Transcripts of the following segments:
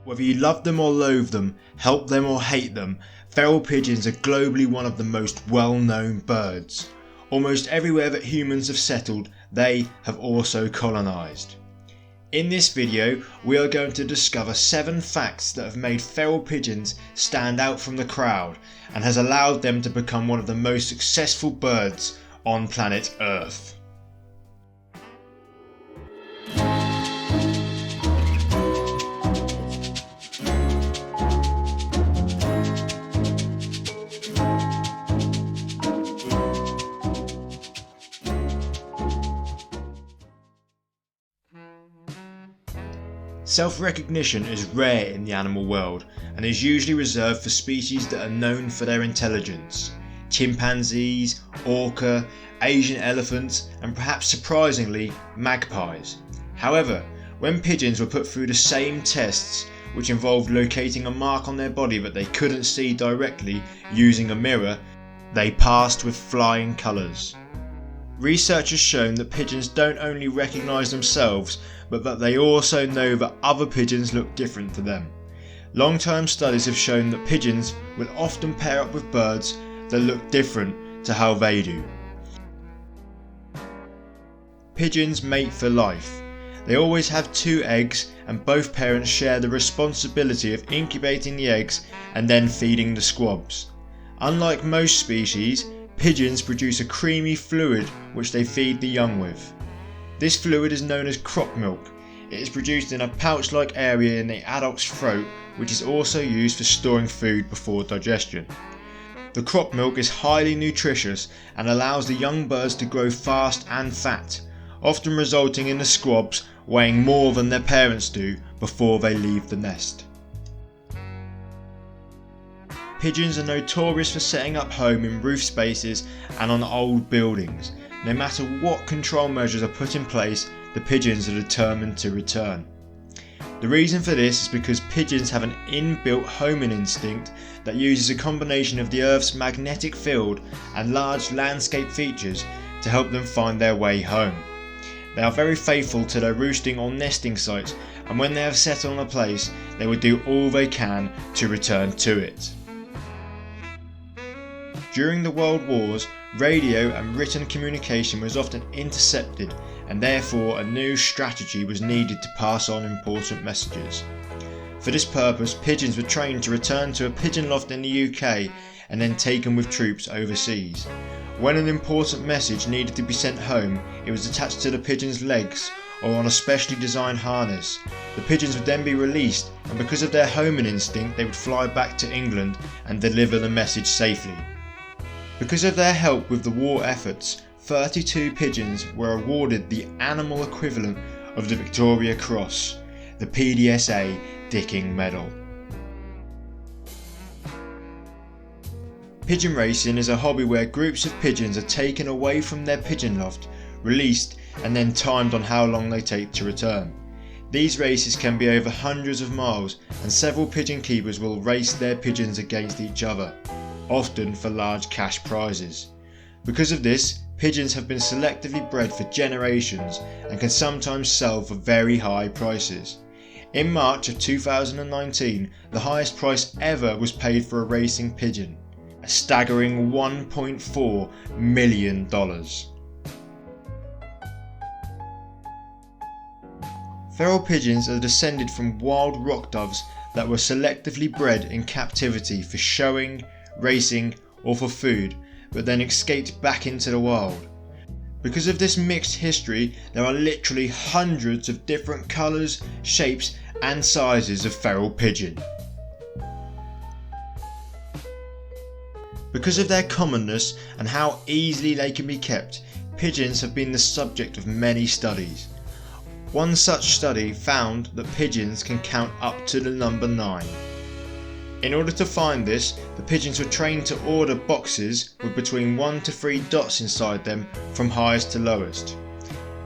Whether you love them or loathe them, help them or hate them, feral pigeons are globally one of the most well-known birds. Almost everywhere that humans have settled, they have also colonised. In this video, we are going to discover 7 facts that have made feral pigeons stand out from the crowd and has allowed them to become one of the most successful birds on planet Earth. Self-recognition is rare in the animal world and is usually reserved for species that are known for their intelligence. Chimpanzees, orca, Asian elephants, and perhaps surprisingly, magpies. However, when pigeons were put through the same tests, which involved locating a mark on their body that they couldn't see directly using a mirror, they passed with flying colours. Research has shown that pigeons don't only recognise themselves, but that they also know that other pigeons look different to them. Long-term studies have shown that pigeons will often pair up with birds that look different to how they do. Pigeons mate for life. They always have 2 eggs, and both parents share the responsibility of incubating the eggs and then feeding the squabs. Unlike most species, pigeons produce a creamy fluid which they feed the young with. This fluid is known as crop milk. It is produced in a pouch-like area in the adult's throat, which is also used for storing food before digestion. The crop milk is highly nutritious and allows the young birds to grow fast and fat, often resulting in the squabs weighing more than their parents do before they leave the nest. Pigeons are notorious for setting up home in roof spaces and on old buildings. No matter what control measures are put in place, the pigeons are determined to return. The reason for this is because pigeons have an inbuilt homing instinct that uses a combination of the Earth's magnetic field and large landscape features to help them find their way home. They are very faithful to their roosting or nesting sites, and when they have settled on a place, they will do all they can to return to it. During the World Wars, radio and written communication was often intercepted, and therefore a new strategy was needed to pass on important messages. For this purpose, pigeons were trained to return to a pigeon loft in the UK and then taken with troops overseas. When an important message needed to be sent home, it was attached to the pigeon's legs or on a specially designed harness. The pigeons would then be released, and because of their homing instinct, they would fly back to England and deliver the message safely. Because of their help with the war efforts, 32 pigeons were awarded the animal equivalent of the Victoria Cross, the PDSA Dicking Medal. Pigeon racing is a hobby where groups of pigeons are taken away from their pigeon loft, released, and then timed on how long they take to return. These races can be over hundreds of miles, and several pigeon keepers will race their pigeons against each other, often for large cash prizes. Because of this, pigeons have been selectively bred for generations and can sometimes sell for very high prices. In March of 2019, the highest price ever was paid for a racing pigeon, a staggering $1.4 million. Feral pigeons are descended from wild rock doves that were selectively bred in captivity for showing, racing, or for food, but then escaped back into the wild. Because of this mixed history, there are literally hundreds of different colours, shapes and sizes of feral pigeon. Because of their commonness and how easily they can be kept, pigeons have been the subject of many studies. One such study found that pigeons can count up to the number 9. In order to find this, the pigeons were trained to order boxes with between 1 to 3 dots inside them from highest to lowest.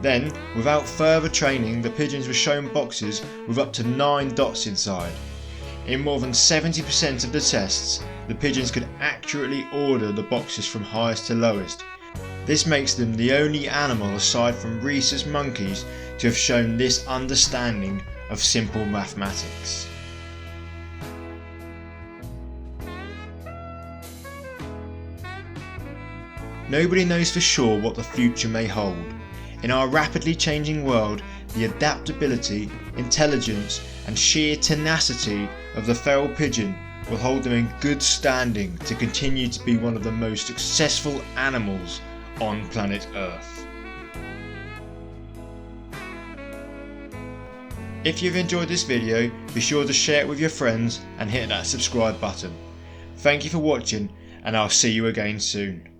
Then, without further training, the pigeons were shown boxes with up to 9 dots inside. In more than 70% of the tests, the pigeons could accurately order the boxes from highest to lowest. This makes them the only animal aside from rhesus monkeys to have shown this understanding of simple mathematics. Nobody knows for sure what the future may hold. In our rapidly changing world, the adaptability, intelligence and sheer tenacity of the feral pigeon will hold them in good standing to continue to be one of the most successful animals on planet Earth. If you've enjoyed this video, be sure to share it with your friends and hit that subscribe button. Thank you for watching, and I'll see you again soon.